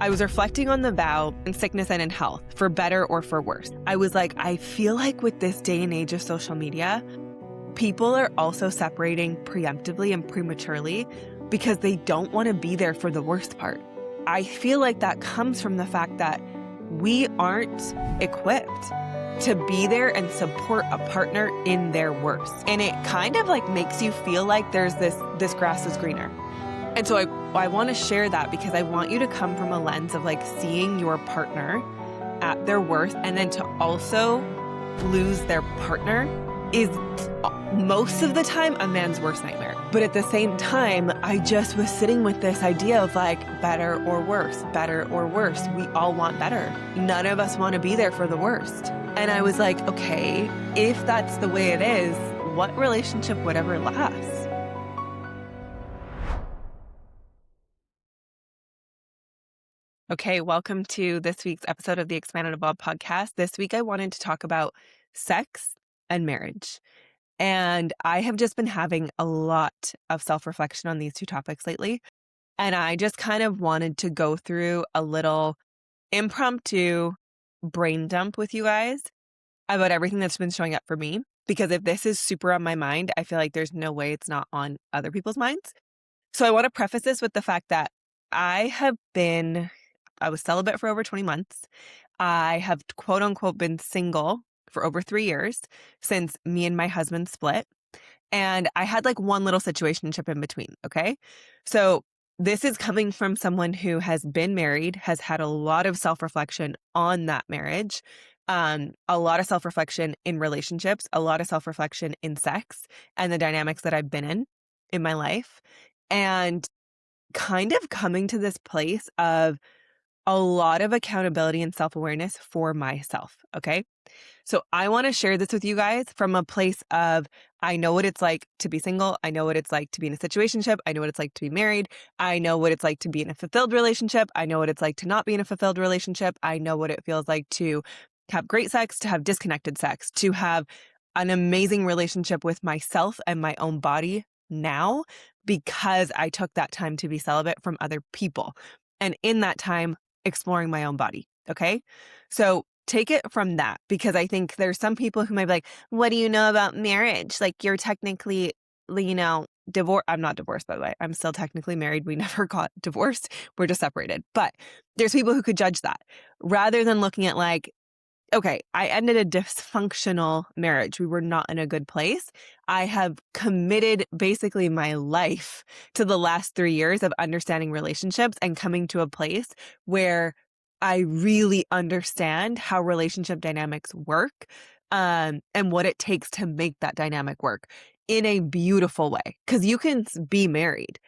I was reflecting on the vow in sickness and in health, for better or for worse. I was like, I feel like with this day and age of social media, people are also separating preemptively and prematurely because they don't want to be there for the worst part. I feel like that comes from the fact that we aren't equipped to be there and support a partner in their worst. And it kind of like makes you feel like there's this grass is greener. And so I want to share that because I want you to come from a lens of like seeing your partner at their worst, and then to also lose their partner is most of the time a man's worst nightmare. But at the same time, I just was sitting with this idea of like better or worse, better or worse. We all want better. None of us want to be there for the worst. And I was like, okay, if that's the way it is, what relationship would ever last? Okay, welcome to this week's episode of the Expanded Evolved podcast. This week, I wanted to talk about sex and marriage. And I have just been having a lot of self-reflection on these two topics lately. And I just kind of wanted to go through a little impromptu brain dump with you guys about everything that's been showing up for me. Because if this is super on my mind, I feel like there's no way it's not on other people's minds. So I want to preface this with the fact that I was celibate for over 20 months. I have quote unquote been single for over 3 years since me and my husband split. And I had like one little situationship in between. Okay. So this is coming from someone who has been married, has had a lot of self-reflection on that marriage, a lot of self-reflection in relationships, a lot of self-reflection in sex and the dynamics that I've been in my life. And kind of coming to this place of a lot of accountability and self-awareness for myself. Okay. So I want to share this with you guys from a place of, I know what it's like to be single. I know what it's like to be in a situationship. I know what it's like to be married. I know what it's like to be in a fulfilled relationship. I know what it's like to not be in a fulfilled relationship. I know what it feels like to have great sex, to have disconnected sex, to have an amazing relationship with myself and my own body now, because I took that time to be celibate from other people. And in that time, exploring my own body. Okay. So take it from that, because I think there's some people who might be like, what do you know about marriage? Like you're technically, divorced. I'm not divorced, by the way. I'm still technically married. We never got divorced. We're just separated. But there's people who could judge that rather than looking at like, okay, I ended a dysfunctional marriage. We were not in a good place. I have committed basically my life to the last 3 years of understanding relationships and coming to a place where I really understand how relationship dynamics work, and what it takes to make that dynamic work in a beautiful way. Because you can be married,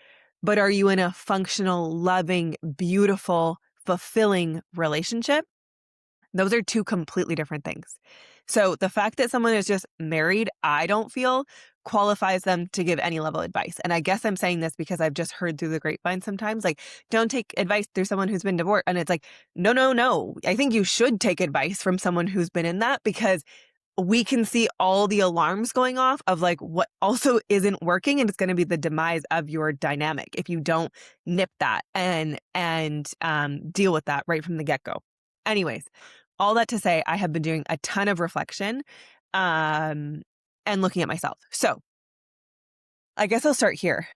but are you in a functional, loving, beautiful, fulfilling relationship? Those are two completely different things. So the fact that someone is just married, I don't feel qualifies them to give any level of advice. And I guess I'm saying this because I've just heard through the grapevine sometimes, like, don't take advice through someone who's been divorced. And it's like, no. I think you should take advice from someone who's been in that, because we can see all the alarms going off of like what also isn't working, and it's going to be the demise of your dynamic if you don't nip that and deal with that right from the get-go. Anyways, all that to say, I have been doing a ton of reflection and looking at myself. So I guess I'll start here.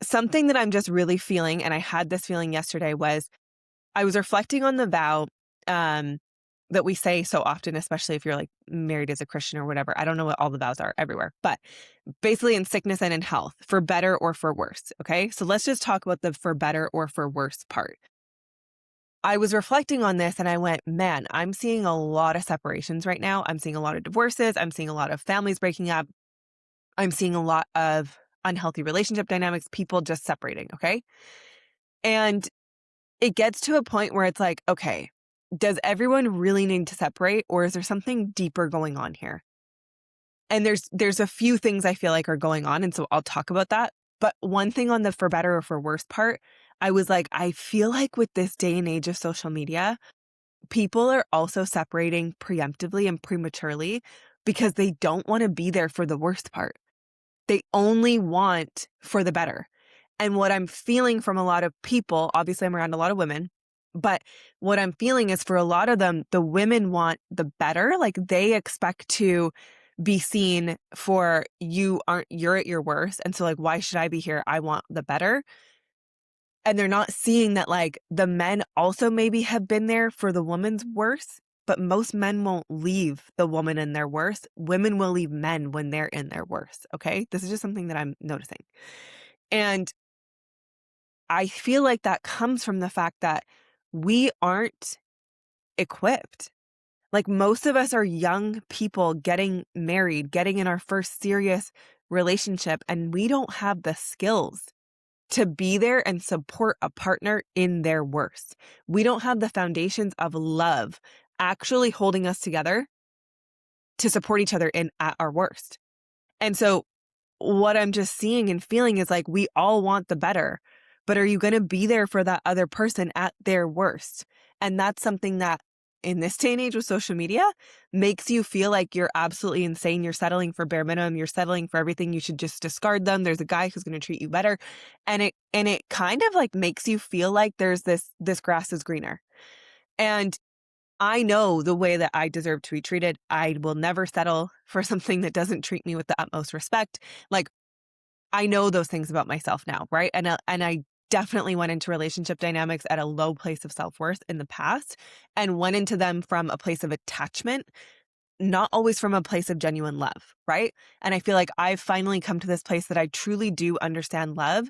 Something that I'm just really feeling, and I had this feeling yesterday, was I was reflecting on the vow that we say so often, especially if you're like married as a Christian or whatever. I don't know what all the vows are everywhere, but basically in sickness and in health, for better or for worse. Okay. So let's just talk about the for better or for worse part. I was reflecting on this and I went, man, I'm seeing a lot of separations right now. I'm seeing a lot of divorces. I'm seeing a lot of families breaking up. I'm seeing a lot of unhealthy relationship dynamics, people just separating. Okay. And it gets to a point where it's like, okay, does everyone really need to separate, or is there something deeper going on here? And there's a few things I feel like are going on. And so I'll talk about that. But one thing on the for better or for worse part, I was like, I feel like with this day and age of social media, people are also separating preemptively and prematurely because they don't want to be there for the worst part. They only want for the better. And what I'm feeling from a lot of people, obviously I'm around a lot of women, But what I'm feeling is for a lot of them, the women want the better. Like they expect to be seen for you're at your worst. And so like, why should I be here? I want the better. And they're not seeing that like the men also maybe have been there for the woman's worst, but most men won't leave the woman in their worst. Women will leave men when they're in their worst. Okay. This is just something that I'm noticing. And I feel like that comes from the fact that we aren't equipped. Like most of us are young people getting married, getting in our first serious relationship, and we don't have the skills to be there and support a partner in their worst. We don't have the foundations of love actually holding us together to support each other in at our worst. And so what I'm just seeing and feeling is like we all want the better, but are you going to be there for that other person at their worst? And that's something that in this day and age with social media makes you feel like you're absolutely insane. You're settling for bare minimum. You're settling for everything. You should just discard them. There's a guy who's going to treat you better. And it kind of like makes you feel like there's this grass is greener. And I know the way that I deserve to be treated. I will never settle for something that doesn't treat me with the utmost respect. Like I know those things about myself now, right? And I definitely went into relationship dynamics at a low place of self-worth in the past and went into them from a place of attachment, not always from a place of genuine love, right? And I feel like I've finally come to this place that I truly do understand love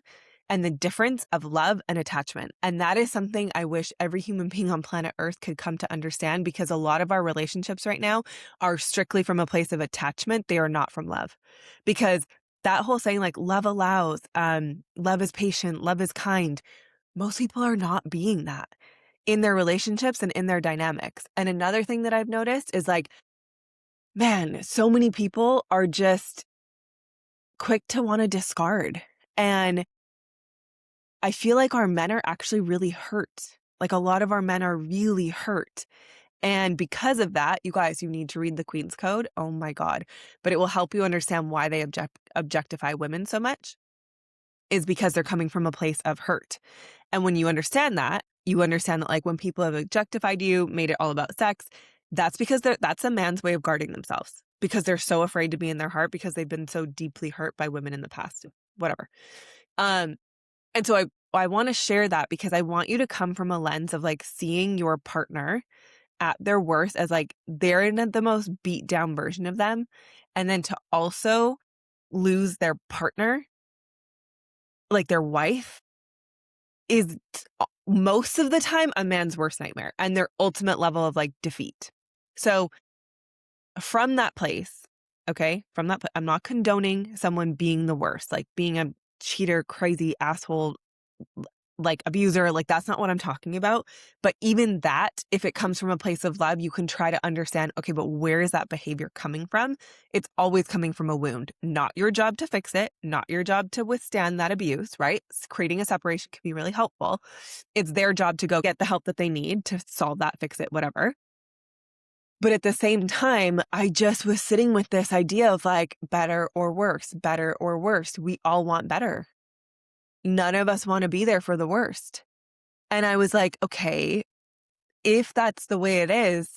and the difference of love and attachment. And that is something I wish every human being on planet Earth could come to understand, because a lot of our relationships right now are strictly from a place of attachment. They are not from love. Because that whole saying like love allows, love is patient, love is kind. Most people are not being that in their relationships and in their dynamics. And another thing that I've noticed is like, man, so many people are just quick to want to discard. And I feel like our men are actually really hurt. Like a lot of our men are really hurt. And because of that, you guys, you need to read the Queen's Code. Oh my God. But it will help you understand why they objectify women so much, is because they're coming from a place of hurt. And when you understand that like when people have objectified you, made it all about sex, that's because that's a man's way of guarding themselves, because they're so afraid to be in their heart because they've been so deeply hurt by women in the past, whatever. And so I want to share that because I want you to come from a lens of like seeing your partner at their worst as like they're in the most beat down version of them. And then to also lose their partner, like their wife, is most of the time a man's worst nightmare and their ultimate level of like defeat. So from that place, okay, I'm not condoning someone being the worst, like being a cheater, crazy asshole, like abuser, like that's not what I'm talking about. But even that, if it comes from a place of love, you can try to understand, okay, but where is that behavior coming from? It's always coming from a wound. Not your job to fix it, not your job to withstand that abuse, right? Creating a separation can be really helpful. It's their job to go get the help that they need to solve that, fix it, whatever. But at the same time, I just was sitting with this idea of like better or worse, better or worse. We all want better. None of us want to be there for the worst. And I was like, okay, if that's the way it is,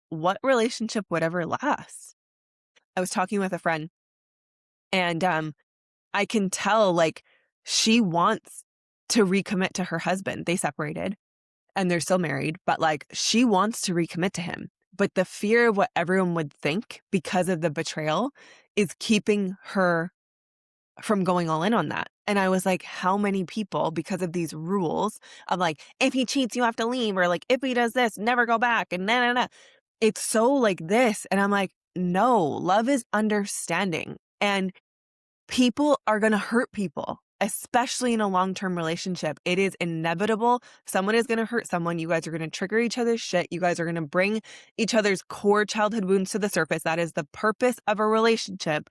what relationship would ever last? I was talking with a friend and I can tell like she wants to recommit to her husband. They separated and they're still married, but like she wants to recommit to him. But the fear of what everyone would think because of the betrayal is keeping her from going all in on that. And I was like, how many people, because of these rules of like, if he cheats, you have to leave, or like, if he does this, never go back, and nah, nah, nah. It's so like this. And I'm like, no, love is understanding. And people are going to hurt people, especially in a long-term relationship. It is inevitable. Someone is going to hurt someone. You guys are going to trigger each other's shit. You guys are going to bring each other's core childhood wounds to the surface. That is the purpose of a relationship.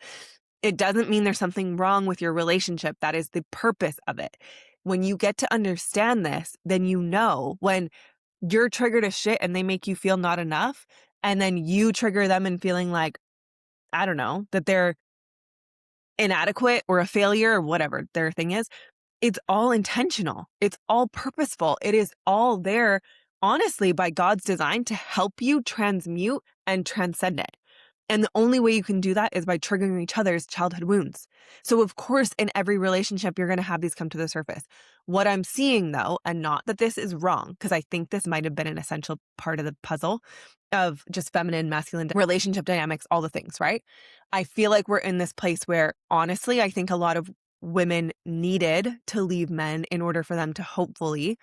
It doesn't mean there's something wrong with your relationship. That is the purpose of it. When you get to understand this, then you know when you're triggered as shit and they make you feel not enough, and then you trigger them and feeling like, I don't know, that they're inadequate or a failure or whatever their thing is, it's all intentional. It's all purposeful. It is all there honestly by God's design to help you transmute and transcend it. And the only way you can do that is by triggering each other's childhood wounds. So, of course, in every relationship, you're going to have these come to the surface. What I'm seeing, though, and not that this is wrong, because I think this might have been an essential part of the puzzle of just feminine, masculine relationship dynamics, all the things, right? I feel like we're in this place where, honestly, I think a lot of women needed to leave men in order for them to hopefully,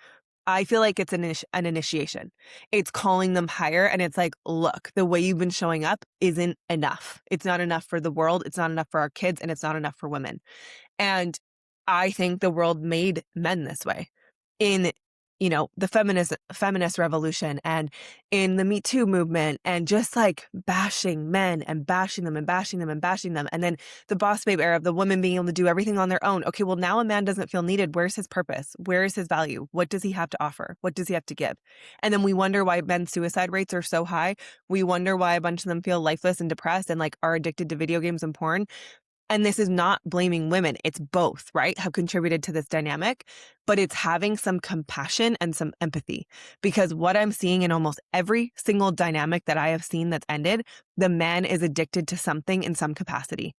I feel like it's an initiation. It's calling them higher. And it's like, look, the way you've been showing up isn't enough. It's not enough for the world. It's not enough for our kids. And it's not enough for women. And I think the world made men this way in, the feminist revolution and in the Me Too movement, and just like bashing men and bashing them and bashing them and bashing them. And then the boss babe era of the woman being able to do everything on their own. Okay, well, now a man doesn't feel needed. Where's his purpose? Where is his value? What does he have to offer? What does he have to give? And then we wonder why men's suicide rates are so high. We wonder why a bunch of them feel lifeless and depressed and like are addicted to video games and porn. And this is not blaming women. It's both, right? Have contributed to this dynamic, but it's having some compassion and some empathy. Because what I'm seeing in almost every single dynamic that I have seen that's ended, the man is addicted to something in some capacity.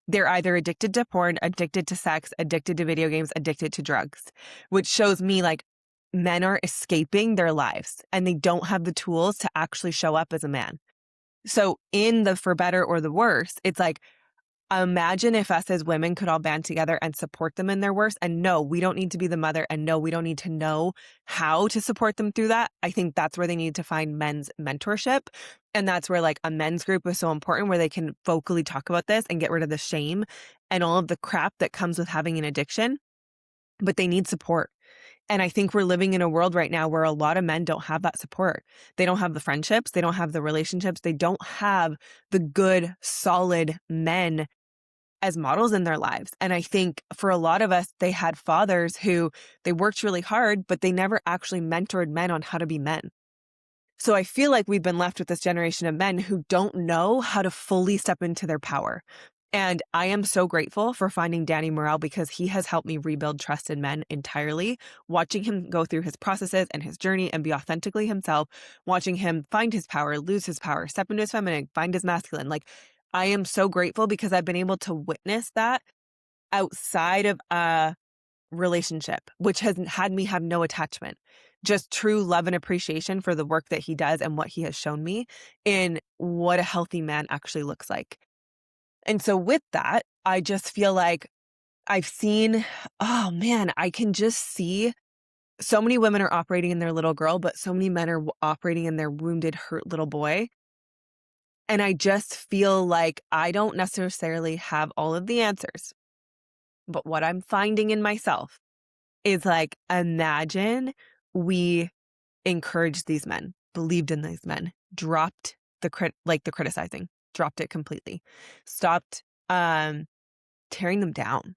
They're either addicted to porn, addicted to sex, addicted to video games, addicted to drugs, which shows me like men are escaping their lives and they don't have the tools to actually show up as a man. So in the for better or the worse, it's like, imagine if us as women could all band together and support them in their worst. And no, we don't need to be the mother. And no, we don't need to know how to support them through that. I think that's where they need to find men's mentorship. And that's where like a men's group is so important, where they can vocally talk about this and get rid of the shame and all of the crap that comes with having an addiction. But they need support. And I think we're living in a world right now where a lot of men don't have that support. They don't have the friendships. They don't have the relationships. They don't have the good, solid men as models in their lives. And I think for a lot of us, they had fathers who they worked really hard, but they never actually mentored men on how to be men. So I feel like we've been left with this generation of men who don't know how to fully step into their power. And I am so grateful for finding Danny Morrell, because he has helped me rebuild trust in men entirely. Watching him go through his processes and his journey and be authentically himself, watching him find his power, lose his power, step into his feminine, find his masculine. Like, I am so grateful because I've been able to witness that outside of a relationship, which has had me have no attachment, just true love and appreciation for the work that he does and what he has shown me in what a healthy man actually looks like. And so with that, I just feel like I've seen, oh man, I can just see so many women are operating in their little girl, but so many men are operating in their wounded, hurt little boy. And I just feel like I don't necessarily have all of the answers. But what I'm finding in myself is like, imagine we encouraged these men, believed in these men, dropped the criticizing, dropped it completely, stopped tearing them down.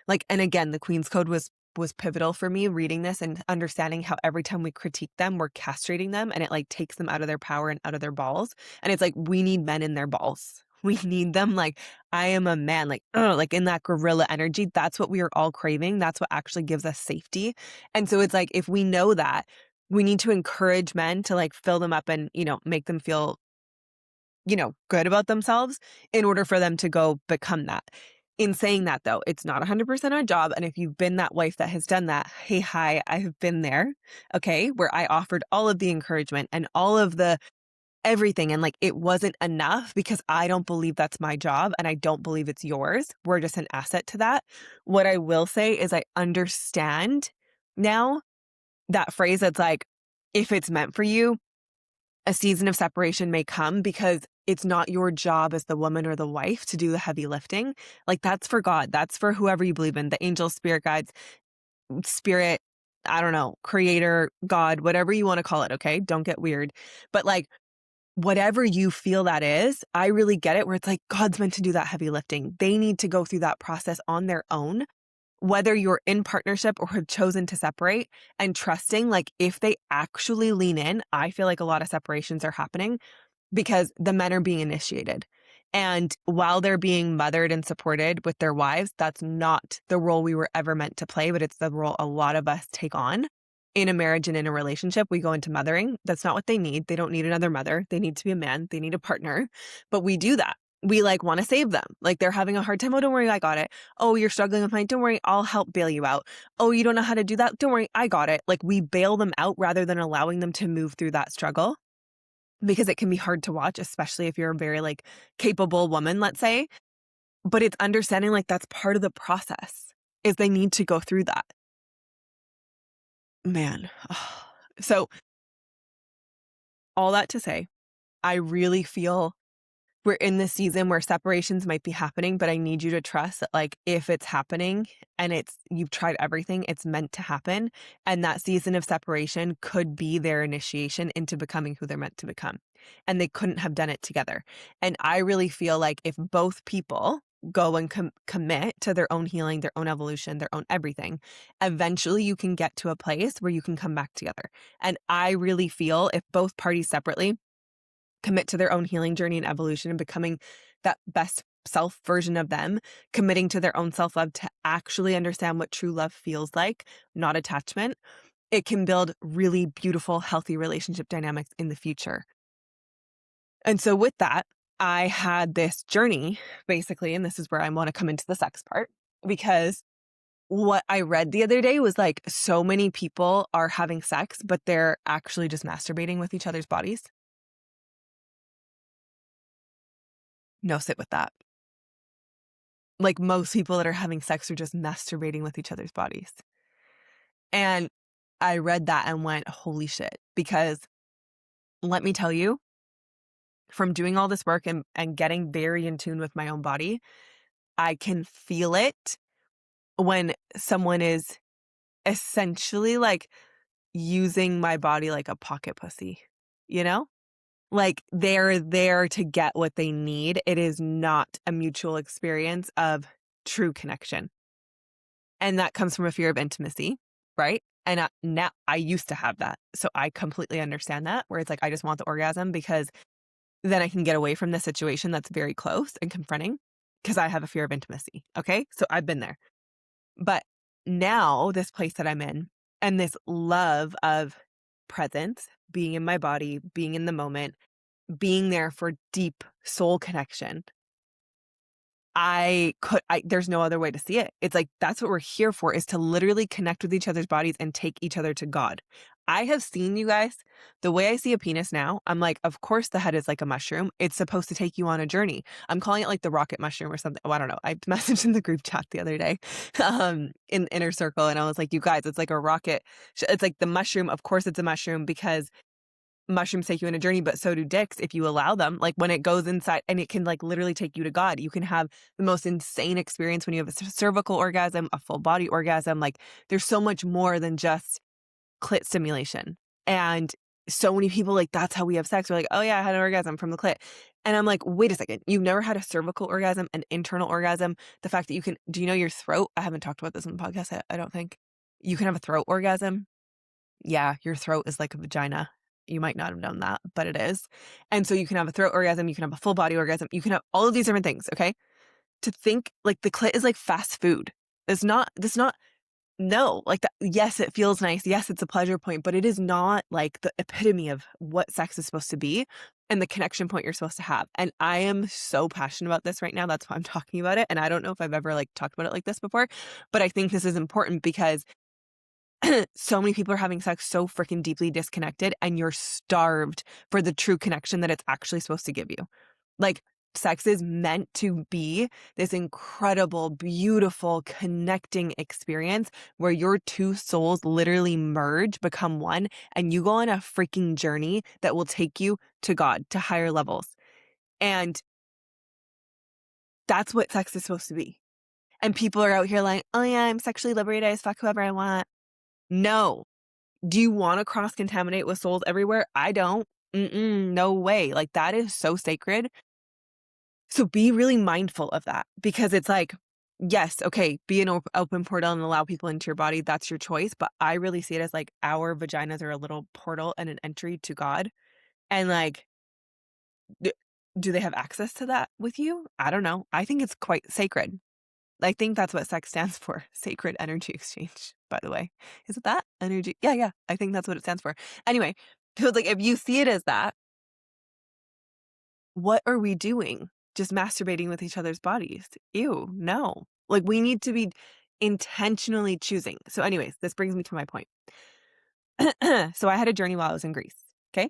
Like, and again, the Queen's Code was pivotal for me reading this and understanding how every time we critique them, we're castrating them, and it like takes them out of their power and out of their balls. And it's like, we need men in their balls. We need them like, I am a man, like in that gorilla energy. That's what we are all craving. That's what actually gives us safety. And so it's like, if we know that, we need to encourage men to like fill them up and, make them feel, good about themselves in order for them to go become that. In saying that, though, it's not 100% our job. And if you've been that wife that has done that, hey, hi, I have been there, okay, where I offered all of the encouragement and all of the everything. And like, it wasn't enough, because I don't believe that's my job and I don't believe it's yours. We're just an asset to that. What I will say is I understand now that phrase that's like, if it's meant for you, a season of separation may come, because it's not your job as the woman or the wife to do the heavy lifting. Like, that's for God. That's for whoever you believe in, the angels, spirit guides, spirit, I don't know, creator, God, whatever you want to call it. Okay. Don't get weird. But like, whatever you feel that is, I really get it, where it's like, God's meant to do that heavy lifting. They need to go through that process on their own, whether you're in partnership or have chosen to separate, and trusting, like, if they actually lean in, I feel like a lot of separations are happening because the men are being initiated. And while they're being mothered and supported with their wives, that's not the role we were ever meant to play, but it's the role a lot of us take on. in a marriage and in a relationship, we go into mothering. That's not what they need. They don't need another mother. They need to be a man. They need a partner. But we do that. We like want to save them. Like they're having a hard time. Oh, don't worry, I got it. Oh, you're struggling with mine. Don't worry, I'll help bail you out. Oh, you don't know how to do that. Don't worry, I got it. Like we bail them out rather than allowing them to move through that struggle because it can be hard to watch, especially if you're a very like capable woman, let's say. But it's understanding like that's part of the process is they need to go through that. Man. So all that to say, I really feel we're in this season where separations might be happening, but I need you to trust that like if it's happening and you've tried everything, it's meant to happen. And that season of separation could be their initiation into becoming who they're meant to become. And they couldn't have done it together. And I really feel like if both people go and commit to their own healing, their own evolution, their own everything, eventually you can get to a place where you can come back together. And I really feel if both parties separately commit to their own healing journey and evolution and becoming that best self version of them, committing to their own self-love to actually understand what true love feels like, not attachment, it can build really beautiful, healthy relationship dynamics in the future. And so with that, I had this journey basically, and this is where I want to come into the sex part, because what I read the other day was like so many people are having sex, but they're actually just masturbating with each other's bodies. No, sit with that. Like most people that are having sex are just masturbating with each other's bodies. And I read that and went, holy shit. Because let me tell you, from doing all this work and getting very in tune with my own body, I can feel it when someone is essentially like using my body like a pocket pussy, you know? Like they're there to get what they need. It is not a mutual experience of true connection. And that comes from a fear of intimacy, right? And now I used to have that. So I completely understand that, where it's like, I just want the orgasm because then I can get away from the situation that's very close and confronting because I have a fear of intimacy. Okay. So I've been there. But now, this place that I'm in and this love of presence, being in my body, being in the moment, being there for deep soul connection, there's no other way to see it. It's like, that's what we're here for, is to literally connect with each other's bodies and take each other to God. I have seen, you guys, the way I see a penis now, I'm like, of course the head is like a mushroom. It's supposed to take you on a journey. I'm calling it like the rocket mushroom or something. Oh, I don't know. I messaged in the group chat the other day, in Inner Circle. And I was like, you guys, it's like a rocket. It's like the mushroom. Of course it's a mushroom because mushrooms take you on a journey, but so do dicks if you allow them. Like when it goes inside and it can like literally take you to God. You can have the most insane experience when you have a cervical orgasm, a full body orgasm. Like there's so much more than just clit stimulation. And so many people like, that's how we have sex. We're like, oh yeah, I had an orgasm from the clit. And I'm like, wait a second. You've never had a cervical orgasm, an internal orgasm. The fact that do you know your throat? I haven't talked about this on the podcast. I don't think you can have a throat orgasm. Yeah, your throat is like a vagina. You might not have known that, but it is. And so you can have a throat orgasm, you can have a full body orgasm, you can have all of these different things, okay? To think like the clit is like fast food. No, like that. Yes, it feels nice. Yes, it's a pleasure point, but it is not like the epitome of what sex is supposed to be and the connection point you're supposed to have. And I am so passionate about this right now. That's why I'm talking about it. And I don't know if I've ever like talked about it like this before, but I think this is important because so many people are having sex so freaking deeply disconnected and you're starved for the true connection that it's actually supposed to give you. Like sex is meant to be this incredible, beautiful, connecting experience where your two souls literally merge, become one, and you go on a freaking journey that will take you to God, to higher levels. And that's what sex is supposed to be. And people are out here like, oh yeah, I'm sexually liberated. I fuck whoever I want. No. Do you want to cross-contaminate with souls everywhere? I don't. No way. Like that is so sacred. So be really mindful of that because it's like, yes, okay, be an open portal and allow people into your body. That's your choice. But I really see it as like our vaginas are a little portal and an entry to God. And like, do they have access to that with you? I don't know. I think it's quite sacred. I think that's what sex stands for. Sacred energy exchange, by the way. Is it that? Energy? Yeah, yeah. I think that's what it stands for. Anyway, so it's like if you see it as that, what are we doing? Just masturbating with each other's bodies? Ew, no. Like we need to be intentionally choosing. So, anyways, this brings me to my point. So, I had a journey while I was in Greece. Okay.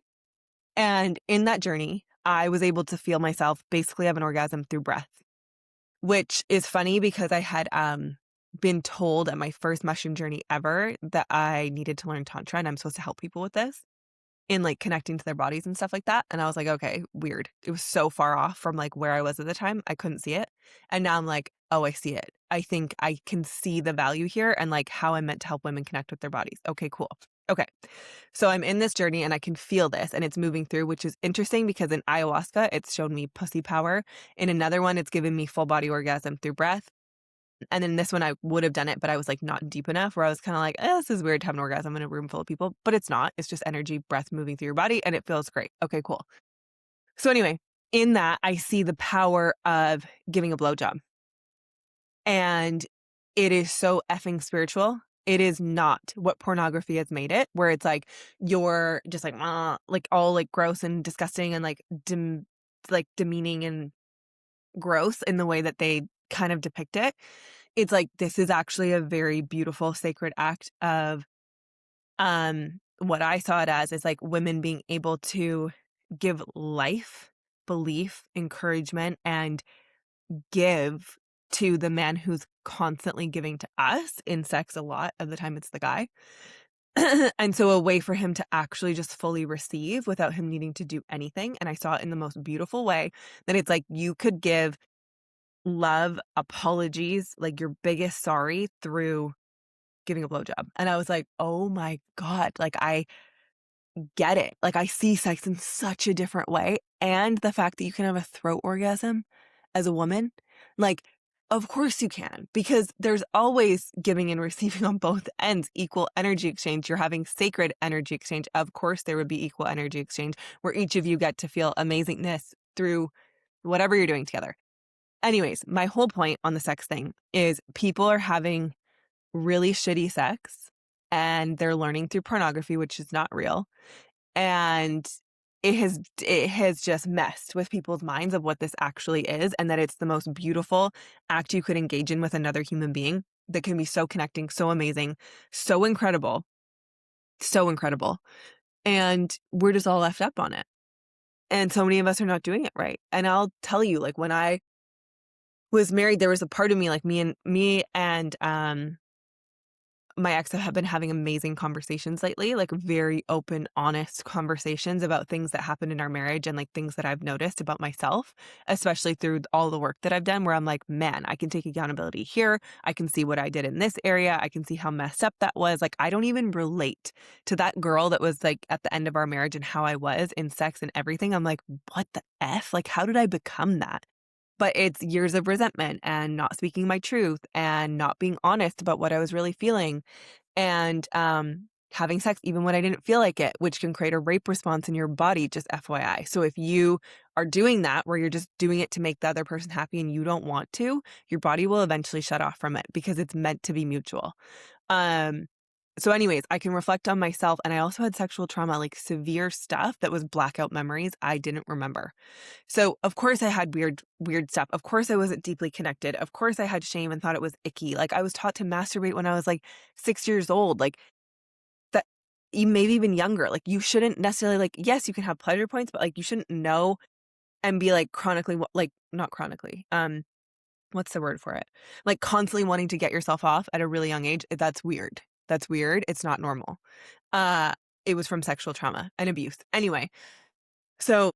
And in that journey, I was able to feel myself basically have an orgasm through breath, which is funny because I had been told at my first mushroom journey ever that I needed to learn Tantra and I'm supposed to help people with this in like connecting to their bodies and stuff like that. And I was like, okay, weird. It was so far off from like where I was at the time. I couldn't see it. And now I'm like, oh, I see it. I think I can see the value here and like how I'm meant to help women connect with their bodies. Okay, cool. Okay. So I'm in this journey and I can feel this and it's moving through, which is interesting because in ayahuasca, it's shown me pussy power. In another one, it's given me full body orgasm through breath. And then this one, I would have done it, but I was like not deep enough where I was kind of like, this is weird to have an orgasm in a room full of people, but it's not. It's just energy, breath moving through your body and it feels great. Okay, cool. So anyway, in that, I see the power of giving a blowjob. And it is so effing spiritual. It is not what pornography has made it, where it's like you're just like all like gross and disgusting and like demeaning and gross in the way that they kind of depict it. It's like this is actually a very beautiful sacred act of what I saw it as is like women being able to give life, belief, encouragement, and give to the man who's constantly giving to us in sex. A lot of the time it's the guy. And so a way for him to actually just fully receive without him needing to do anything. And I saw it in the most beautiful way that it's like you could give love, apologies, like your biggest sorry through giving a blowjob. And I was like, oh my God, like I get it. Like I see sex in such a different way. And the fact that you can have a throat orgasm as a woman, like, of course you can, because there's always giving and receiving on both ends, equal energy exchange. You're having sacred energy exchange. Of course, there would be equal energy exchange where each of you get to feel amazingness through whatever you're doing together. Anyways, my whole point on the sex thing is people are having really shitty sex and they're learning through pornography, which is not real. And it has just messed with people's minds of what this actually is and that it's the most beautiful act you could engage in with another human being that can be so connecting, so amazing, so incredible, so incredible. And we're just all left up on it. And so many of us are not doing it right. And I'll tell you, like when I was married, there was a part of me, like me and my ex have been having amazing conversations lately, like very open, honest conversations about things that happened in our marriage and like things that I've noticed about myself, especially through all the work that I've done where I'm like, man, I can take accountability here. I can see what I did in this area. I can see how messed up that was. Like, I don't even relate to that girl that was like at the end of our marriage and how I was in sex and everything. I'm like, what the F? Like, how did I become that? But it's years of resentment and not speaking my truth and not being honest about what I was really feeling and having sex even when I didn't feel like it, which can create a rape response in your body, just FYI. So if you are doing that where you're just doing it to make the other person happy and you don't want to, your body will eventually shut off from it because it's meant to be mutual. So anyways, I can reflect on myself and I also had sexual trauma, like severe stuff that was blackout memories I didn't remember. So of course I had weird stuff. Of course I wasn't deeply connected. Of course I had shame and thought it was icky. Like I was taught to masturbate when I was like 6 years old. Like that, maybe even younger. Like you shouldn't necessarily like, yes, you can have pleasure points, but like you shouldn't know and be like chronically, like not chronically. What's the word for it? Like constantly wanting to get yourself off at a really young age. That's weird. That's weird. It's not normal. It was from sexual trauma and abuse. Anyway, so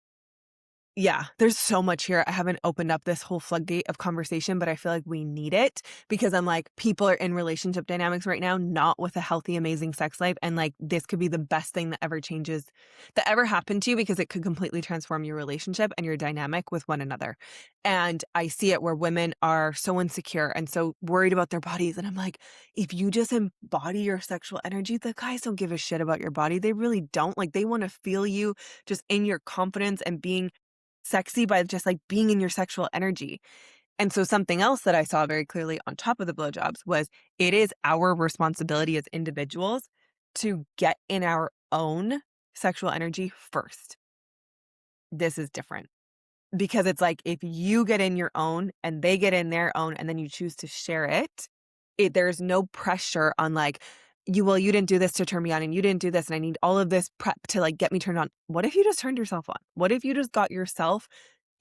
yeah, there's so much here. I haven't opened up this whole floodgate of conversation, but I feel like we need it because I'm like, people are in relationship dynamics right now, not with a healthy, amazing sex life. And like, this could be the best thing that ever happened to you because it could completely transform your relationship and your dynamic with one another. And I see it where women are so insecure and so worried about their bodies. And I'm like, if you just embody your sexual energy, the guys don't give a shit about your body. They really don't. Like, they want to feel you just in your confidence and being sexy by just like being in your sexual energy. And so something else that I saw very clearly on top of the blowjobs was it is our responsibility as individuals to get in our own sexual energy first. This is different because it's like if you get in your own and they get in their own and then you choose to share it, there's no pressure on like, you didn't do this to turn me on and you didn't do this and I need all of this prep to like get me turned on. What if you just turned yourself on? What if you just got yourself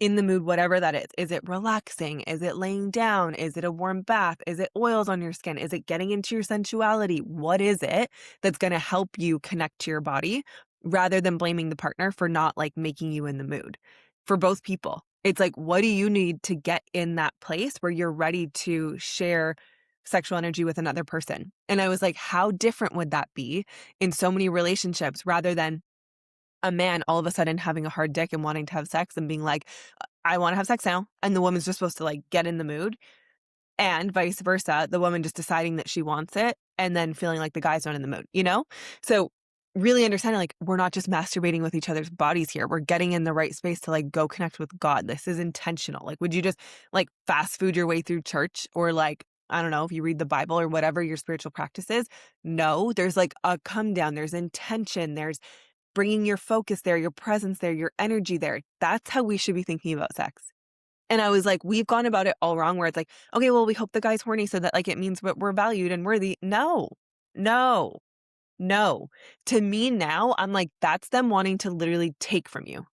in the mood, whatever that is? Is it relaxing? Is it laying down? Is it a warm bath? Is it oils on your skin? Is it getting into your sensuality? What is it that's going to help you connect to your body rather than blaming the partner for not like making you in the mood for both people? It's like, what do you need to get in that place where you're ready to share sexual energy with another person? And I was like, how different would that be in so many relationships rather than a man all of a sudden having a hard dick and wanting to have sex and being like, I want to have sex now. And the woman's just supposed to like get in the mood, and vice versa. The woman just deciding that she wants it and then feeling like the guy's not in the mood, you know? So really understanding like we're not just masturbating with each other's bodies here. We're getting in the right space to like go connect with God. This is intentional. Like, would you just like fast food your way through church or like, I don't know, if you read the Bible or whatever your spiritual practice is? No, there's like a come down, there's intention, there's bringing your focus there, your presence there, your energy there. That's how we should be thinking about sex. And I was like, we've gone about it all wrong where it's like, okay, well, we hope the guy's horny so that like it means we're valued and worthy. No, no, no. To me now, I'm like, that's them wanting to literally take from you.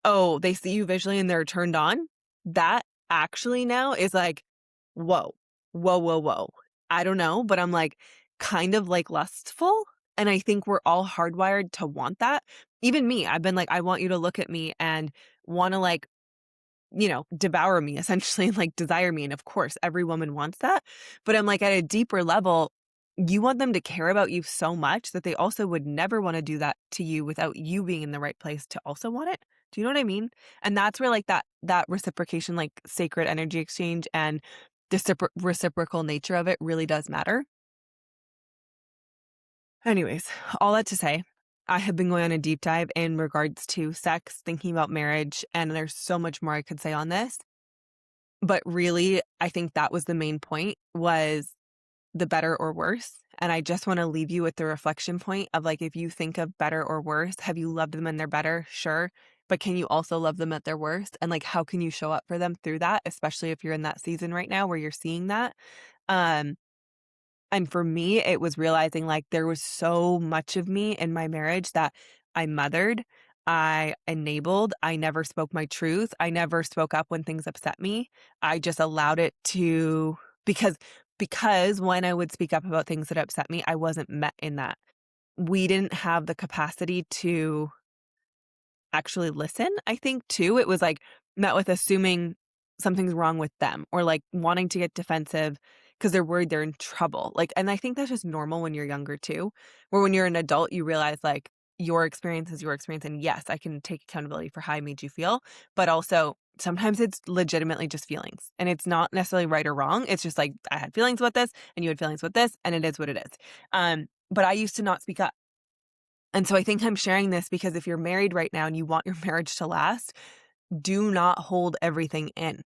Oh, they see you visually and they're turned on. That actually now is like, whoa, whoa, whoa, whoa. I don't know, but I'm like kind of like lustful. And I think we're all hardwired to want that. Even me, I've been like, I want you to look at me and want to like, devour me essentially and like desire me. And of course, every woman wants that. But I'm like at a deeper level, you want them to care about you so much that they also would never want to do that to you without you being in the right place to also want it. Do you know what I mean? And that's where like that reciprocation, like sacred energy exchange and the reciprocal nature of it really does matter. Anyways, all that to say, I have been going on a deep dive in regards to sex, thinking about marriage, and there's so much more I could say on this. But really, I think that was the main point was the better or worse. And I just want to leave you with the reflection point of like, if you think of better or worse, have you loved them and they're better? Sure. But can you also love them at their worst? And like, how can you show up for them through that, especially if you're in that season right now where you're seeing that? Um, and for me, it was realizing like there was so much of me in my marriage that I mothered, I enabled, I never spoke my truth. I never spoke up when things upset me. I just allowed it to because because when I would speak up about things that upset me, I wasn't met in that. We didn't have the capacity to actually listen, I think, too. It was, like, met with assuming something's wrong with them or, like, wanting to get defensive because 'cause they're worried they're in trouble, like and I think that's just normal when you're younger too, where when you're an adult, you realize, like, your experience is your experience, and yes, I can take accountability for how I made you feel, but also sometimes it's legitimately just feelings, and it's not necessarily right or wrong, it's just, like, I had feelings about this, and you had feelings with this, and it is what it is. But I used to not speak up. And so I think I'm sharing this because if you're married right now and you want your marriage to last, do not hold everything in.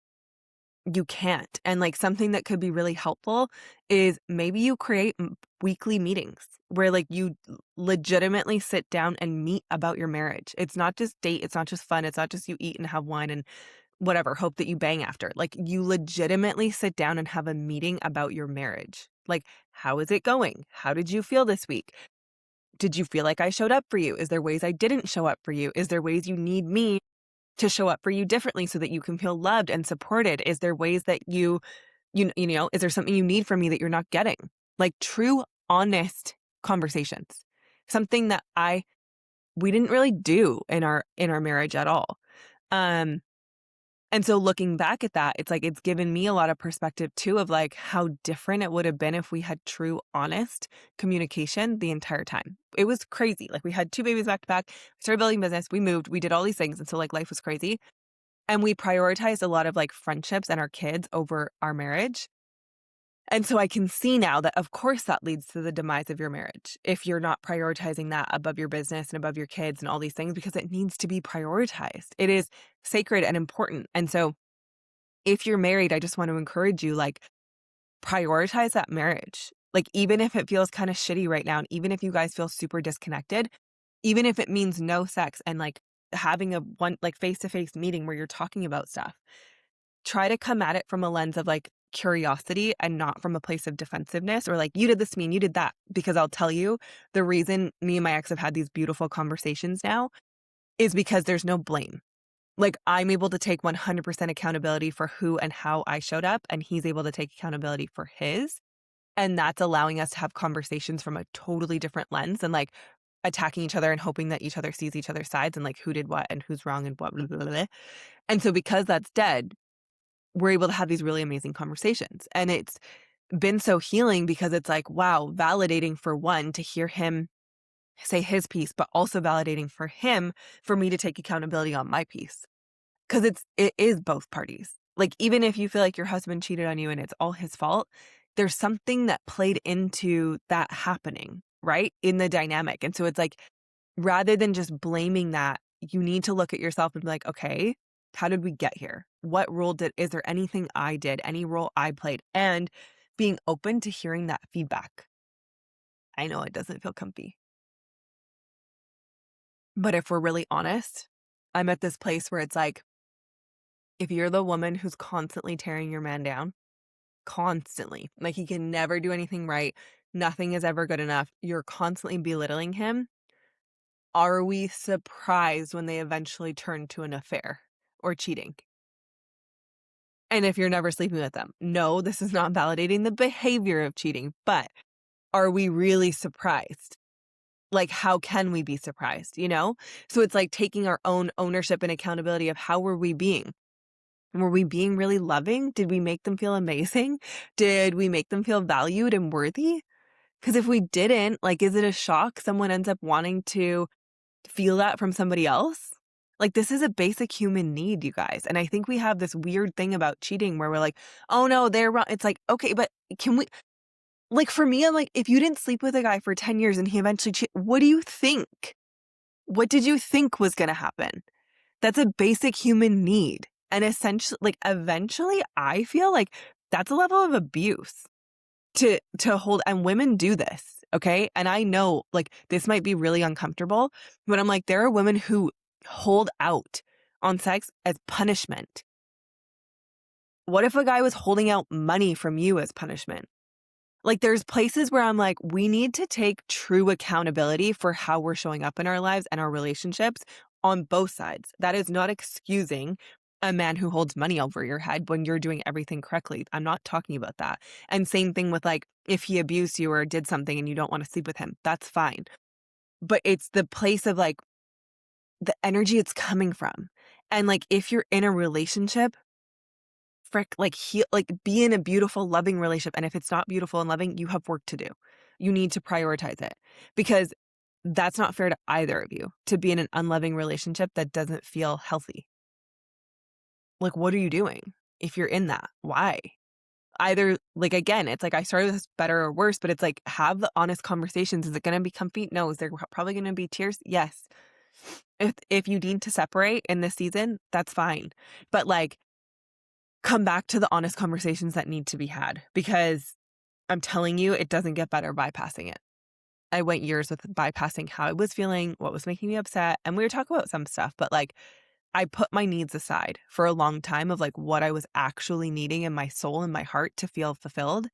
You can't. And like something that could be really helpful is maybe you create weekly meetings where like you legitimately sit down and meet about your marriage. It's not just date, it's not just fun, it's not just you eat and have wine and whatever, hope that you bang after. Like you legitimately sit down and have a meeting about your marriage. Like, how is it going? How did you feel this week? Did you feel like I showed up for you? Is there ways I didn't show up for you? Is there ways you need me to show up for you differently so that you can feel loved and supported? Is there ways that is there something you need from me that you're not getting? Like true, honest conversations. Something that we didn't really do in our marriage at all. Um, and so looking back at that, it's like it's given me a lot of perspective too of like how different it would have been if we had true, honest communication the entire time. It was crazy. Like we had 2 babies back to back, we started building business, we moved, we did all these things. And so like life was crazy. And we prioritized a lot of like friendships and our kids over our marriage. And so I can see now that of course that leads to the demise of your marriage if you're not prioritizing that above your business and above your kids and all these things because it needs to be prioritized. It is sacred and important. And so if you're married, I just want to encourage you, like, prioritize that marriage. Like, even if it feels kind of shitty right now, and even if you guys feel super disconnected, even if it means no sex and like having a one like face-to-face meeting where you're talking about stuff, try to come at it from a lens of like curiosity and not from a place of defensiveness or like, you did this to me and you did that. Because I'll tell you, the reason me and my ex have had these beautiful conversations now is because there's no blame. Like, I'm able to take 100% accountability for who and how I showed up, and he's able to take accountability for his. And that's allowing us to have conversations from a totally different lens and like attacking each other and hoping that each other sees each other's sides and like who did what and who's wrong and what. Blah, blah, blah, blah. And so, because that's dead, we're able to have these really amazing conversations. And it's been so healing because it's like, wow, validating for one to hear him say his piece, but also validating for him for me to take accountability on my piece. Because it is both parties. Like, even if you feel like your husband cheated on you and it's all his fault, there's something that played into that happening, right? In the dynamic. And so it's like, rather than just blaming that, you need to look at yourself and be like, okay, how did we get here? What role is there anything I did, any role I played? And being open to hearing that feedback. I know it doesn't feel comfy, but if we're really honest, I'm at this place where it's like, if you're the woman who's constantly tearing your man down, constantly, like he can never do anything right, nothing is ever good enough, you're constantly belittling him, are we surprised when they eventually turn to an affair or cheating? And if you're never sleeping with them, no, this is not validating the behavior of cheating, but are we really surprised? Like, how can we be surprised, you know? So it's like taking our own ownership and accountability of how were we being? Were we being really loving? Did we make them feel amazing? Did we make them feel valued and worthy? Because if we didn't, like, is it a shock someone ends up wanting to feel that from somebody else? Like, this is a basic human need, you guys. And I think we have this weird thing about cheating where we're like, oh no, they're wrong. It's like, okay, but can we, like, for me, I'm like, if you didn't sleep with a guy for 10 years and he eventually what do you think? What did you think was going to happen? That's a basic human need. And essentially, like, eventually, I feel like that's a level of abuse to hold, and women do this, okay? And I know, like, this might be really uncomfortable, but I'm like, there are women who hold out on sex as punishment. What if a guy was holding out money from you as punishment? Like, there's places where I'm like, we need to take true accountability for how we're showing up in our lives and our relationships on both sides. That is not excusing a man who holds money over your head when you're doing everything correctly. I'm not talking about that. And same thing with like, if he abused you or did something and you don't want to sleep with him, that's fine. But it's the place of like the energy it's coming from. And like, if you're in a relationship, frick, like be in a beautiful, loving relationship. And if it's not beautiful and loving, you have work to do. You need to prioritize it because that's not fair to either of you to be in an unloving relationship that doesn't feel healthy. Like, what are you doing if you're in that? Why? Either, like, again, it's like I started this better or worse, but it's like, have the honest conversations. Is it going to be comfy? No. Is there probably going to be tears? Yes. If you need to separate in this season, that's fine. But like, come back to the honest conversations that need to be had because I'm telling you, it doesn't get better bypassing it. I went years with bypassing how I was feeling, what was making me upset. And we were talking about some stuff, but like, I put my needs aside for a long time of like what I was actually needing in my soul and my heart to feel fulfilled.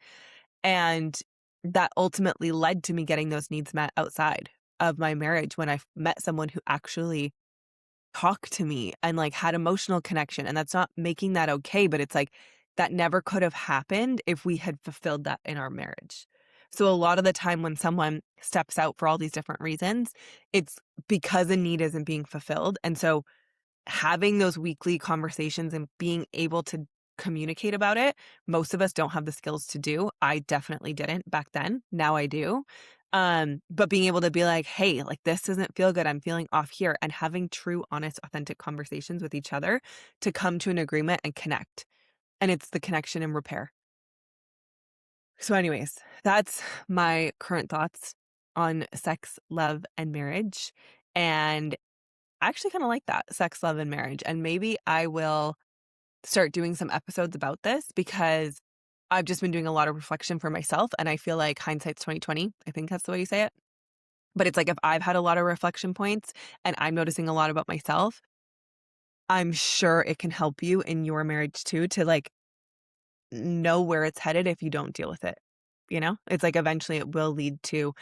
And that ultimately led to me getting those needs met outside of my marriage when I met someone who actually talked to me and like had emotional connection. And that's not making that okay, but it's like that never could have happened if we had fulfilled that in our marriage. So a lot of the time when someone steps out for all these different reasons, it's because a need isn't being fulfilled. And so having those weekly conversations and being able to communicate about it, most of us don't have the skills to do. I definitely didn't back then. Now I do. But being able to be like, hey, like this doesn't feel good. I'm feeling off here, and having true, honest, authentic conversations with each other to come to an agreement and connect. And it's the connection and repair. So, anyways, that's my current thoughts on sex, love, and marriage. And I actually kind of like that, sex, love, and marriage. And maybe I will start doing some episodes about this because I've just been doing a lot of reflection for myself, and I feel like hindsight's 2020. I think that's the way you say it. But it's like if I've had a lot of reflection points and I'm noticing a lot about myself, I'm sure it can help you in your marriage too to like know where it's headed if you don't deal with it. You know? It's like eventually it will lead to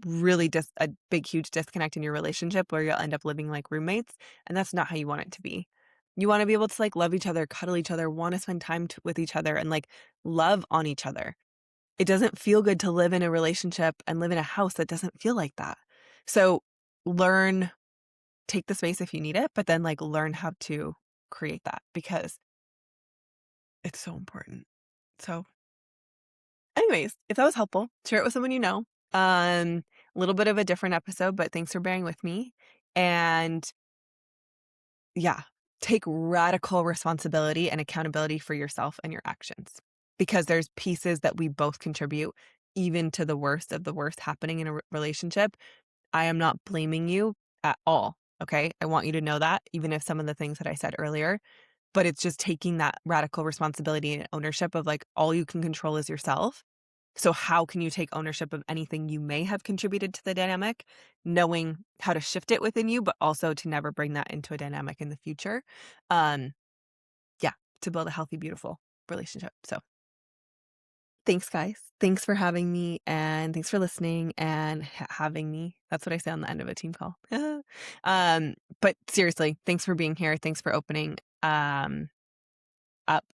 really just a big, huge disconnect in your relationship where you'll end up living like roommates. And that's not how you want it to be. You want to be able to like love each other, cuddle each other, want to spend time with each other and like love on each other. It doesn't feel good to live in a relationship and live in a house that doesn't feel like that. So learn, take the space if you need it, but then like learn how to create that because it's so important. So anyways, if that was helpful, share it with someone you know. A little bit of a different episode, but thanks for bearing with me. And yeah, take radical responsibility and accountability for yourself and your actions because there's pieces that we both contribute, even to the worst of the worst happening in a relationship. I am not blaming you at all. Okay. I want you to know that, even if some of the things that I said earlier, but it's just taking that radical responsibility and ownership of like all you can control is yourself. So how can you take ownership of anything you may have contributed to the dynamic, knowing how to shift it within you, but also to never bring that into a dynamic in the future? Um, yeah, to build a healthy, beautiful relationship. So thanks, guys. Thanks for having me and thanks for listening and having me. That's what I say on the end of a team call. But seriously, thanks for being here. Thanks for opening up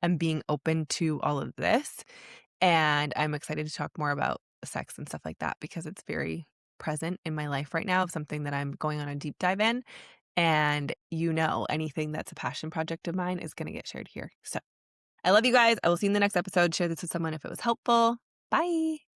and being open to all of this. And I'm excited to talk more about sex and stuff like that because it's very present in my life right now of something that I'm going on a deep dive in. And anything that's a passion project of mine is going to get shared here. So I love you guys. I will see you in the next episode. Share this with someone if it was helpful. Bye.